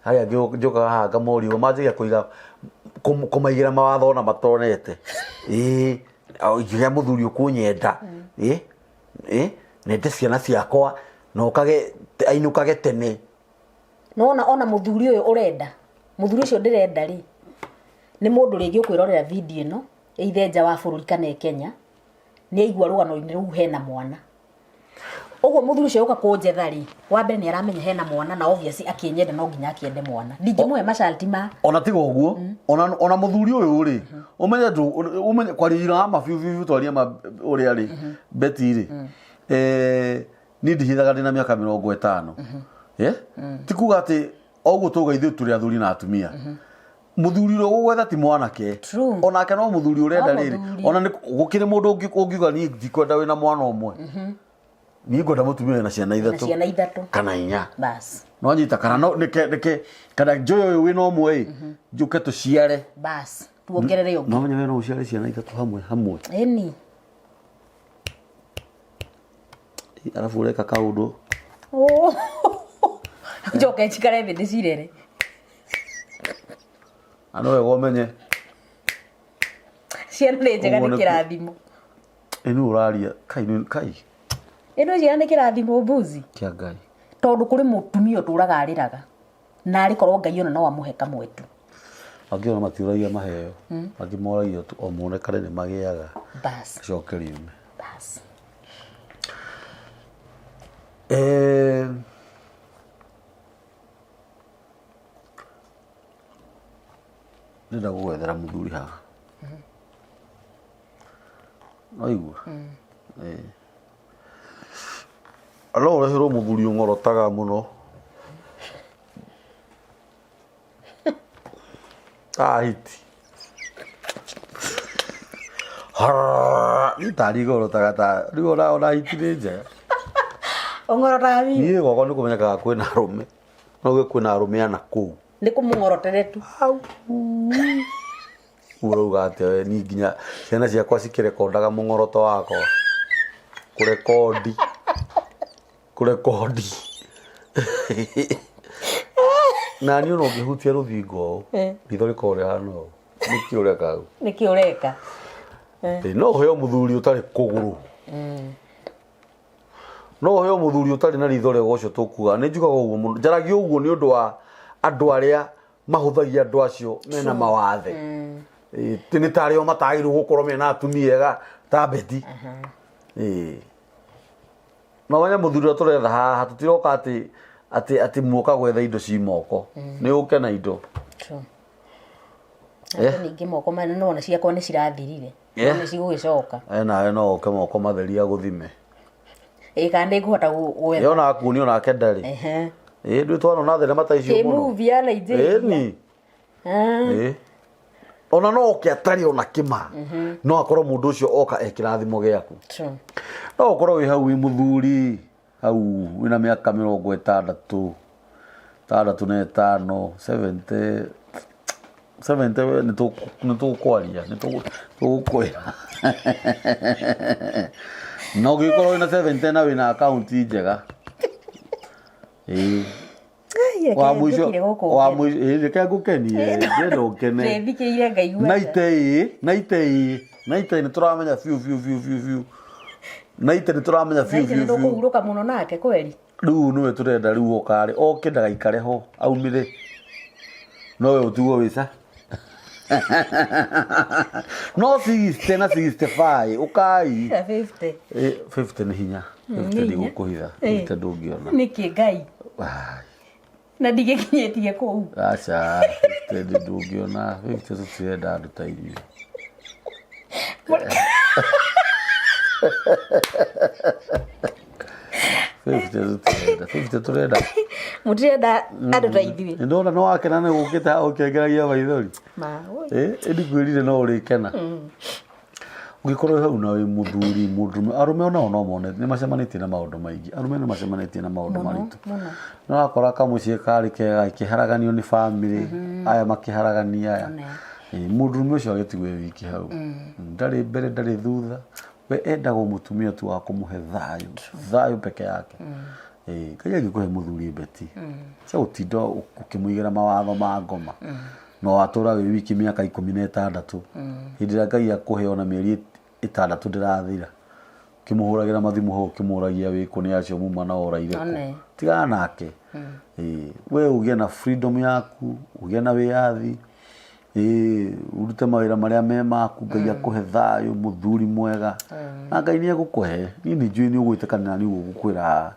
S1: haya njoka haha ngamori manjagia kuiga kumaigira mawatho na matonete ingiria muthuri ukunyenda nende ciana ciakwa no kage ainukage tene
S2: no ona muthuri uyu urenda muthuri ucio ndirenda ri ni mundu ringi ukwirorera video ino either wa bururi kana Kenya ni aigua rugano-ini ruu hena mwana ogo muthuri ucio uka kunjetha ri wa mbere ni aramenya hena mwana na obviously akinyenda no nginya akiende mwana ndingimuhe masharti ma
S1: ona tiga uguo ona muthuri uyu ri umenye kwarijira mabiu twaria ma uri ari beti ri ni ndihithaga ndina miaka 50 tikuga ati oguo tuga ithu turi athuri na atumia muthuri ro gwetha ti mwanake onake no muthuri urenda riri ona gukire mundu ungiuga ni ndikwenda wina mwana umwe ni ngwenda mutumia na ciana ithatu kana inya
S2: bas
S1: no nyita kana no nike kana njoyo uyu wina umwe njuke tuciare
S2: bas tuongerere ungi
S1: no menye wena uciare ciana ithatu hamwe
S2: eni
S1: alafu ureka kaundu
S2: njoke chikare thĩ ndĩcirere
S1: ano we gomenye
S2: ciana nĩ njega nĩ kĩrathimo
S1: enu uraria kai
S2: eno ciana nĩ kĩrathimo mbuzi
S1: kia Ngai
S2: tondũ kũrĩ mũtumia ũtũraga arĩraga na arĩkorwo Ngai ona no amũhe kamwe tu
S1: angiona matiuragia maheo angimoragia o mone kare nĩ magĩaga
S2: bas
S1: cokeriume
S2: bas
S1: nenda gũgwethera muthuri haha aigua alo ũreherwo muthuri ũng'orotaga mũno ahiti nitari ng'orotaga ta rĩu ona hiti nĩ njega
S2: ongorotaga mimi
S1: niĩ gwakwa nĩ kũmenyekaga kwĩna arũme no gwe kwĩna arũme ana kũu
S2: nĩ kũmũng'orotere tu
S1: urauga atĩ ni nginya ciana ciakwa cikĩrekondaga mũng'oroto wakwa kũrekondi na niĩ ona ũngĩhutia rũthingo ritho rĩkorwo rĩhana ũũ nĩkĩ ũreka hau
S2: nĩkĩ ũreka
S1: no ũheo mũthuri ũtarĩ kũgũrũ no ũheo mũthuri ũtarĩ na ritho rĩega ũcio tũkuga nĩ njugaga ũguo mũno njaragia ũguo nĩ ũndũ wa andũ arĩa mahũthagia andũ acio mena mawathe nĩ tarĩo matagĩrĩirwo gũkorwo mena atumia ega ta Beti no wanya mũthuri ũrĩa tũretha haha tũtiroka atĩ muoka gwetha indo ci moko nĩ ũke na indo
S2: ningĩ moko manene ona ciakwa nĩ cirathirire nĩ cigũgĩcoka
S1: nawe no ũke moko matheria gũthime
S2: kana nĩ ngũhota gwetha
S1: ona akuoni onake ndarĩ ndwĩ twanona thenema ta icio mũno ona no oke atarĩ ona kĩma no akorwo mũndũ ũcio oka ekĩrathimo gĩaku no ũkorwo wĩ hau wĩ mũthuri hau wĩna mĩaka 60 65 70 nĩ tũkwaria nĩ tũgũkwĩra no ũngĩkorwo wĩna 70 na wĩna akaunti njega wa mũico reke ngũkenie ngenda ũkene naite nĩ tũramenya biũ naite nĩ tũramenya biũ
S2: ndũkũhurũka mũno nake kweri
S1: rĩu nĩwe tũrenda rĩu okarĩ oke ndagaikare ho aumĩre nowe ũtigwo wĩca no 60 na 65 ũkai 50 nĩ hinya 50 ndigũkũhitha 50 ndũngĩona
S2: nĩkĩ Ngai na ndigĩkinyĩtie kũu
S1: aca 50 ndũngĩona 50 tũtirenda andũ ta inyuĩ tũtirenda
S2: mũtirenda andũ ta ithuĩ
S1: ndona no wakena nĩ gũkĩte ũkĩngeragia maithori ndikwĩrire no ũrĩkena ngikorwo hau na wi muthuri mundu arume ona no mone ni macemanĩtie na maundu maingi arume ni macemanĩtie na maundu maritu no akora kamucie kari kega ikiharaganio ni family aya makiharagania aya mundu ucio agetigwe wiki hau ndari mbere ndari thutha we endago mutumia tu wa kumuhe thayu peke yake kaya gikuhe muthuri beti cia utinda ukimuigera mawatho ma ngoma no atura we wiki miaka 16 hindira Ngai akuhe ona mieri 6 ndirathira kimuhuragira mathimu ho kimuragia wiku ni acio muma na oraire tigana nake we ugie na freedom yaku ugie na wiathi urute mawira maria me maku Ngai akuhe thayu muthuri mwega na Ngai ni egukuhe nini njui ni ugwitekana ni ugukwira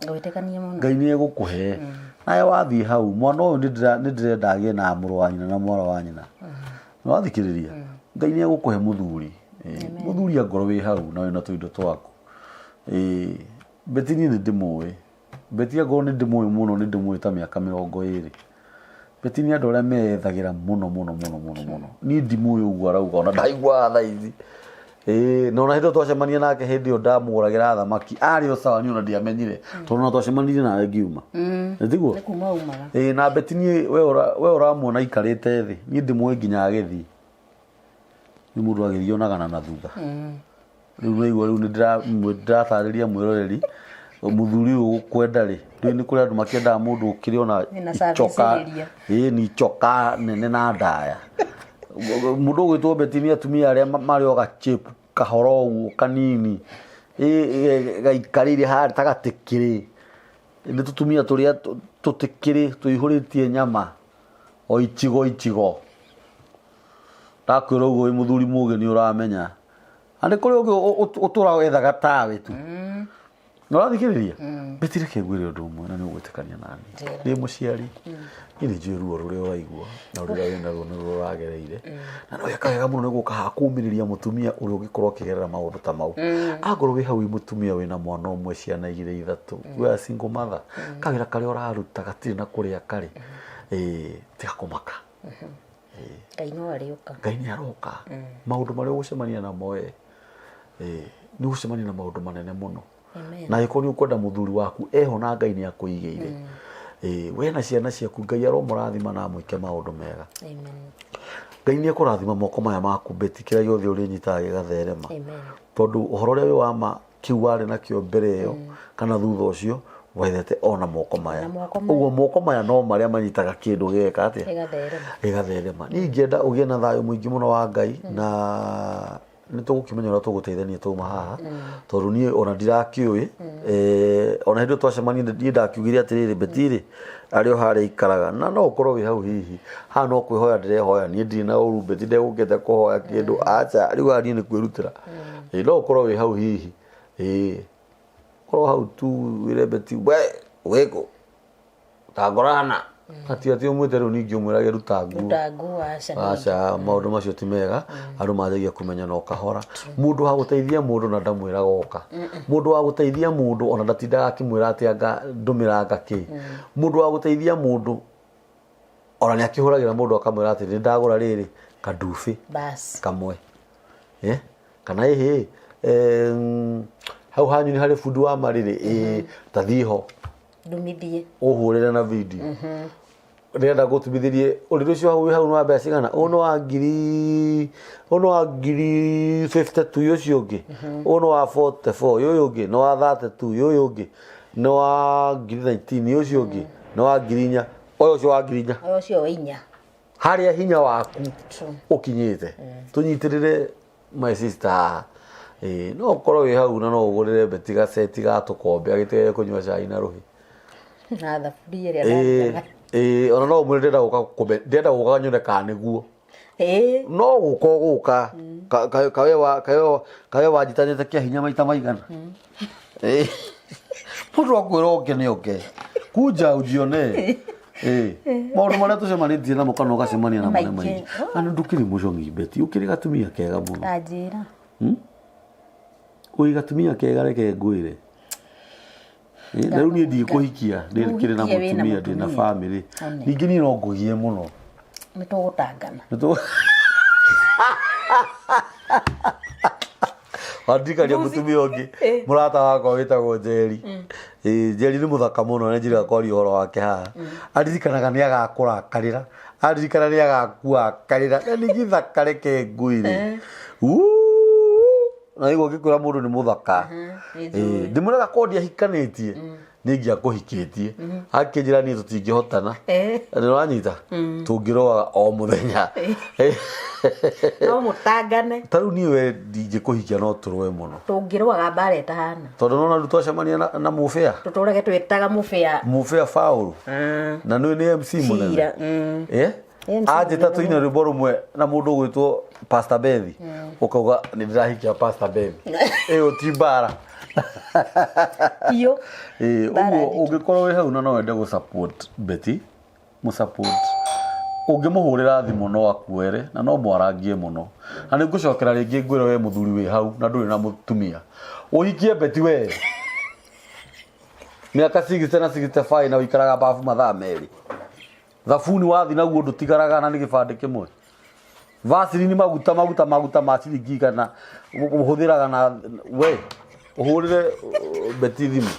S1: Ngai ni egukuhe naye wathi hau mwana uyu ndirenda agie na mũrũ wa nyina na mwana wa nyina no wathikiriria Ngai ni egukuhe muthuri muthuri angoro wi hau na wina tuindo twaku beti ni ndimwe beti angoro ni ndimwe muno ni ndimwe ta miaka 20 beti ni andũ arĩa methagira muno ni ndimwe uguo arauga ona ndaigua tha ici no na hindo twacemania nake hindi yo ndamũragira thamaki ari o sawa ni ona ndiamenyire tondu na twacemanirie nawe ngiuma ndiguo
S2: ni kuma umaga
S1: na beti ni we uramuona ikarite thi ni ndimwe nginya agethi ni mundu agithionagana na thutha riu ni ndiratarĩria mwĩroreri muthuri uyu kwenda ri ni kuri andu makienda mundu ukiri ona icoka ni icoka nene na ndaya mundu gwitwo beti ni atumia aria marioga chip kahoro uguo kanini gaikarire hari tagatikiri ni tutumia turia tutikiri tuihuritie nyama o ichigo takwira uguo muthuri muge ni uramenya ande kuri utura wethaga tawe tu no rathikiriria betire kegwire undu umwe na ni ugwitikania nani ndi muciari ini njiruo ruria waigua na ruria wina ruo ni ruragereire na no yakagega muno ni guka hakumiriria mutumia uria ugikorwo kigerera maundu ta mau agorwo wi hau mutumia wina mwana umwe ciana igire ithatu we single mother kagira kari uraruta gatiri na kuria kari tiga kumaka
S2: Ngai no arioka
S1: Ngai ni aroka maundu maria ugucemania na moe ni ugucemania na maundu manene muno na iko ni ukwenda muthuri waku eho na Ngai ni akuigeire we na ciana ciaku Ngai aromurathima na mwike maundu mega Ngai ni akurathima moko maya maku beti kira yothe uri nyitaga gigatherema tondu uhoro ria wama kiwari na kio mbere yo kana thutha ucio waithete ona moko maya uguo moko maya no maria manyitaga kindu geka atia gigatherema ni ngenda ugie na thayu mwingi muno wa Ngai na ni tugukimenya ura tuguteithania tuma haha tondu ni ona ndirakiui ona hindo twacemania ni ndakiugire atiriri betiri ario hari ikaraga na no ukorwo wi hau hihi ha no kwihoya ndirehoya ni ndiri na uru beti ndegukete kuhoya kindu acha riu ari ni kwirutira no ukorwo wi hau hihi korwo hau tu wire beti we weko tagorana ati umwite riu ningi umwirage rutangu acha maundu macio ti mega andu majagia kumenya no kahora mundu wa guteithia mundu na ndamwira goka mundu wa guteithia mundu ona ndatindaga akimwira ati anga ndumiranga ki mundu wa guteithia mundu ona ni akihuragira mundu akamwira ati ndagura riri kadufi bas kamwe kana hau hanyu ni hari fundu wa mariri tathiho
S2: ndumithie
S1: uhurire na video ndenda gutumithirie uriru cio hau no mbeca cigana uno wa ngiri 52 ucio ungi uno wa 44 uyu ungi no wa 32 uyu ungi no wa ngiri 19 ucio ungi no wa ngiri 4 uyu ucio wa ngiri 4
S2: uyu ucio wa 4
S1: haria hinya waku ukinyite tunyitirire my sister no korwo wi hau na no ugurire beti ga seti ga tukombe agitegere kunywa cai na ruhi
S2: na thaburia ria
S1: ona no mwire ndenda guka kumbe ndenda guka nyone ka niguo no guka kawe wajitanite kia hinya maita maigana mundu akwira ukene oke kuja ujione maundu maria tucemanitie namo kana ugacemania na mane maingi ana ndukiri mucongi beti ukiri gatumia kega muno
S2: ajira
S1: ui gatumia kega reke ngwire na riu ni ndi kuhikia ndikire na mutumia ndi na family ningi ni no ngugie muno
S2: ni tugutangana
S1: Wadirikania mutumia ũngĩ mũrata wakwa wĩtagwo Njeri. Njeri nĩ mũthaka mũno, nĩ njĩra kwaria ũhoro wake haha. Aririkanaga nĩ agakũrakarĩra, aririkana nĩ agakuakarĩra, na nĩ gĩthaka reke ngũire. Na igua ngĩkwĩra mũndũ nĩ mũthaka. Ndĩmwĩraga korwo ndiahikanĩtie nĩ ingĩakũhikĩtie. Akĩnjĩra niĩ tũtingĩhotana. Nĩwanyita? Tũngĩroaga o mũthenya.
S2: No mũtangane.
S1: Ta rĩu niĩ we ndingĩkũhikia no tũrũe mũno.
S2: Tũngĩrũaga mbara ĩtahana.
S1: Tondũ nona rĩu twacemania na mũbĩa.
S2: Tũtũrage twĩtaga mũbĩa.
S1: Mũbĩa Faũlũ. Na nĩ MC mũnene. Anjĩta tũine rwĩmbo rũmwe na mũndũ ũgwĩtwo Pastor Bethi. Ũkauga nĩ ndĩrahikia Pastor Bethi. Ĩyo ti mbara.
S2: Iyo.
S1: Ũguo ũngĩkorwo wĩ hau na no wende gũ-support Betty, mũ-support. Ũngĩmũhũrĩra thimũ no akuere na no mwarangie mũno. Na nĩ ngũcokera rĩngĩ ngwĩre we mũthuri wĩ hau na ndũrĩ na mũtumia. Ũhikie Betty we. Mĩaka 60 na 65 na ũikaraga bafu mathaa merĩ. Thabuni wathi naguo ndũtigaraga na nĩ gĩbandĩ kĩmwe. Vaseline maguta ma ciringi igana ũhũthĩraga na we ũhũrĩre Betty thimũ.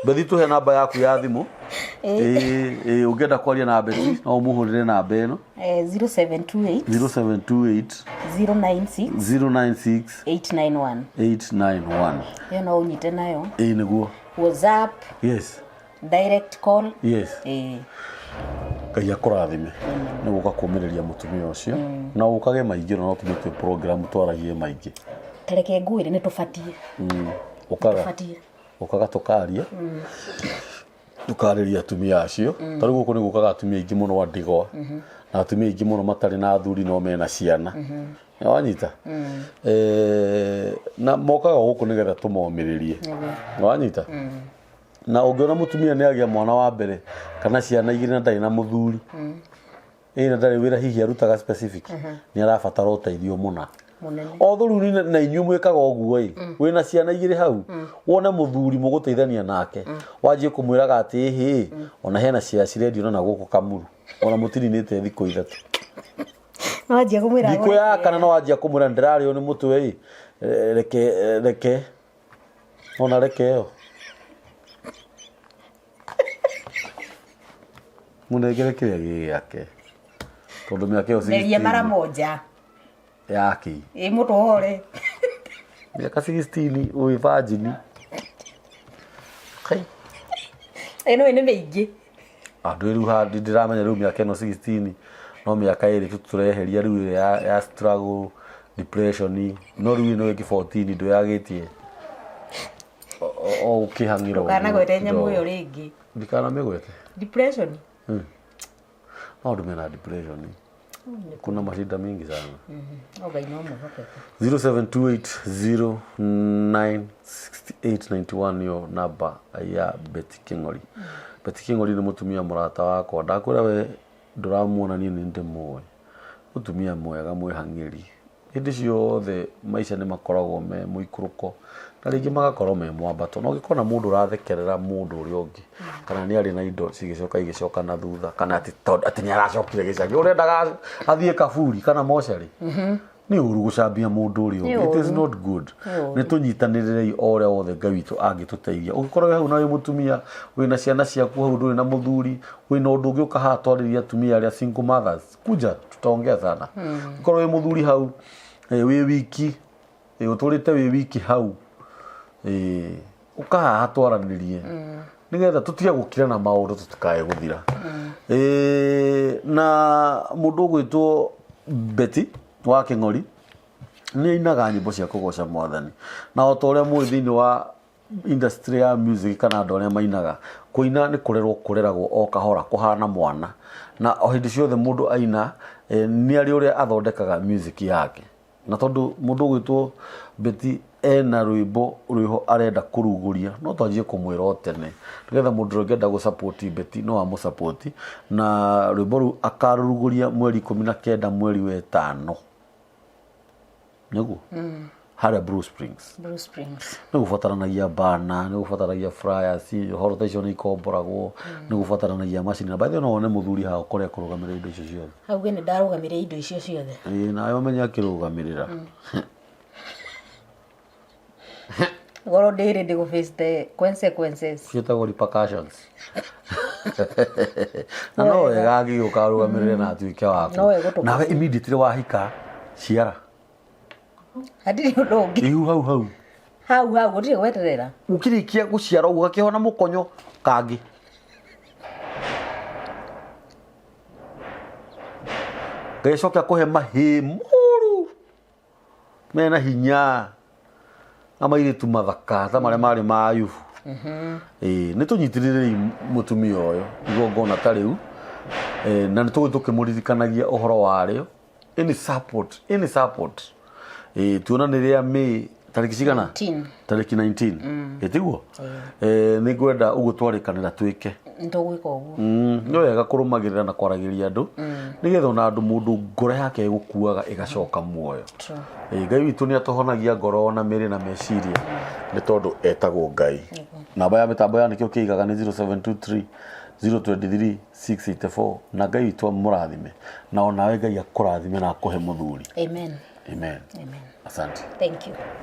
S1: Betty tũhe namba yaku ya thimũ. Ũngĩenda kwaria na Betty no ũmũhũrĩre namba ĩno
S2: 0728
S1: 096 891.
S2: Yo no unyite nayo.
S1: Nĩguo.
S2: WhatsApp.
S1: Yes.
S2: Direct call.
S1: Yes. Ngai akũrathime nĩ gũka kũũmĩrĩria mũtumia ũcio na ũkage maingĩ no tũmĩtue program twaragie maingĩ.
S2: Tereke ngũire nĩ tũbatie.
S1: Ũkaga tũkaria. Tukarĩria atumia acio. Ta rĩu gũkũ nĩ gũkaga atumia aingĩ mũno wa ndigwa. Na atumia aingĩ mũno matarĩ na athuri no mena ciana. Wanyita? Na mokaga gũkũ nĩgetha tũmomĩrĩrie. Wanyita? Na ũngĩona mũtumia nĩ agĩa mwana wa mbere kana ciana igĩrĩ na ndarĩ na mũthuri. Na ndarĩ wĩra hihi arutaga specific. Nĩ arabatara ũteithio mũna. Although rĩu na inyuĩ mwĩkaga ũguo wĩna ciana igĩrĩ hau wone mũthuri mũgũteithania nake wanjie kũmwĩraga atĩ ona hena cia cirendio na gũkũ Kamuru ona mũtirinĩte thikũ ithatũ.
S2: No wanjie kũmwĩra
S1: thikũ ya kana no wanjie kũmwĩra ndĩrarĩo nĩ mũtwe reke ona reke ĩyo mũnengere kĩrĩa gĩake tondũ mĩaka ĩyo
S2: meria mara moja
S1: yaki
S2: mũtũhore
S1: mĩaka 16 wĩ virgin
S2: ĩno nĩ mĩingĩ
S1: andũ rĩu handi ndĩramenya rĩu mĩaka ĩno 16 no mĩaka ĩrĩ tũreheria rĩu ya struggle depression no rĩu ĩno ĩngĩ 14 ndũyagĩtie o ũkĩhang'ĩra
S2: ũkanagwete nyamũ ĩyo rĩngĩ
S1: ndikanamĩgwete depression no ndũmena depression. Kuna mashida mingi sana. 0728096891 yo namba ya Betty King'ori. Betty King'ori nĩ mũtumia mũrata wakwa ndakwĩra we ndũramuona niĩ nĩ ndĩmũĩ. Mũtumia mwega mwĩhang'ĩri. Hĩndĩ ciothe maica nĩ makoragwo me mũikũrũko na rĩngĩ magakorwo me mwambato. No ũngĩkona mũndũ ũrathekerera mũndũ ũrĩa ũngĩ kana nĩ arĩ na indo cigĩcoka na thutha kana atĩ nĩ aracokire gĩcagi ũrendaga athiĩ kaburi kana mocarĩ nĩ ũru gũcambia mũndũ ũrĩa ũngĩ. It is not good. Nĩ tũnyitanĩrĩre ũrĩa wothe Ngai witũ angĩtũteithia. Ũngĩkorwo hau na wĩ mũtumia wĩna ciana ciaku hau ndũrĩ na mũthuri wĩna ũndũ ũngĩ ũkaha twarĩria atumia arĩa single mothers kuja tutaongea sana. Ũngĩkorwo wĩ mũthuri hau wĩ wiki ũtũrĩte wĩ wiki hau ukaha twaranĩrie nĩgetha tũtige gũkira na maũndũ tũtikae gũthira. Na mũndũ ũgwĩtwo Betty wa King'ori nĩ ainaga nyĩmbo cia kũgoca Mwathani na o ta ũrĩa mũĩ thĩinĩ wa industry ya music kana andũ arĩa mainaga kũina nĩ kũreragwo o kahora kũhana mwana na o hĩndĩ ciothe mũndũ aina nĩ arĩ ũrĩa athondekaga music yake. Na tondũ mũndũ ũgwĩtwo Betty ena rwĩmbo rwĩho arenda kũrugũria no twanjie kũmwĩra o tene nĩgetha mũndũ ũrĩa ũngĩenda gũ-support Betty no amũ-support na rwĩmbo rũu akarũrugũria mweri 19 mweri wa 5 nĩguo harĩa Blue Springs. Nĩ gũbataranagia bana nĩ gũbataranagia flyers horo ta icio nĩ ikomboragwo nĩ gũbataranagia macini na by the way no wone mũthuri haha ũkore kũrũgamĩrĩra indo icio ciothe.
S2: Hau nĩ ndarũgamĩrĩra indo icio ciothe.
S1: Nawe ũmenye akĩrũgamĩrĩra.
S2: goro ndiri ndi face the consequences
S1: ciĩtagwo repercussions na no wega angĩgĩũka arũgamĩrĩre na atuĩke waku nawe immediately wahika ciara
S2: hatiri ũndũ ũngĩ
S1: ihu hau
S2: gũtirĩ gweterera
S1: ũkĩrĩkia gũciara ũgakĩona mũkonyo kangĩ gĩcoka kũhe mahĩ mũru mena hinya amairĩtu mathaka ta marĩa marĩ ma Ayubu nĩ tũnyitĩrĩrĩ mũtumia ũyũ igongona ta rĩu na nĩ tũkĩmũririkanagia ũhoro warĩo any support tuona nĩ rĩa May tarĩki cigana tarĩki 19 tiguo nĩ ngwenda ũgũtwarĩkanĩra twĩke
S2: ntũgwĩka ũguo
S1: nĩ wega kũrũmagĩrĩra na kwaragĩria andũ nĩgetha ona andũ mũndũ ngoro yake ĩgũkuaga ĩgacoka muoyo Ngai witũ nĩ atũhonagia ngoro na mĩĩrĩ na meciria nĩ tondũ etagwo Ngai namba ya mĩtambo ya nĩkĩo kĩigaga nĩ 0723 023 684 na Ngai witũ amũrathime na onawe Ngai akũrathime na akũhe mũthuri
S2: amen
S1: asante
S2: thank you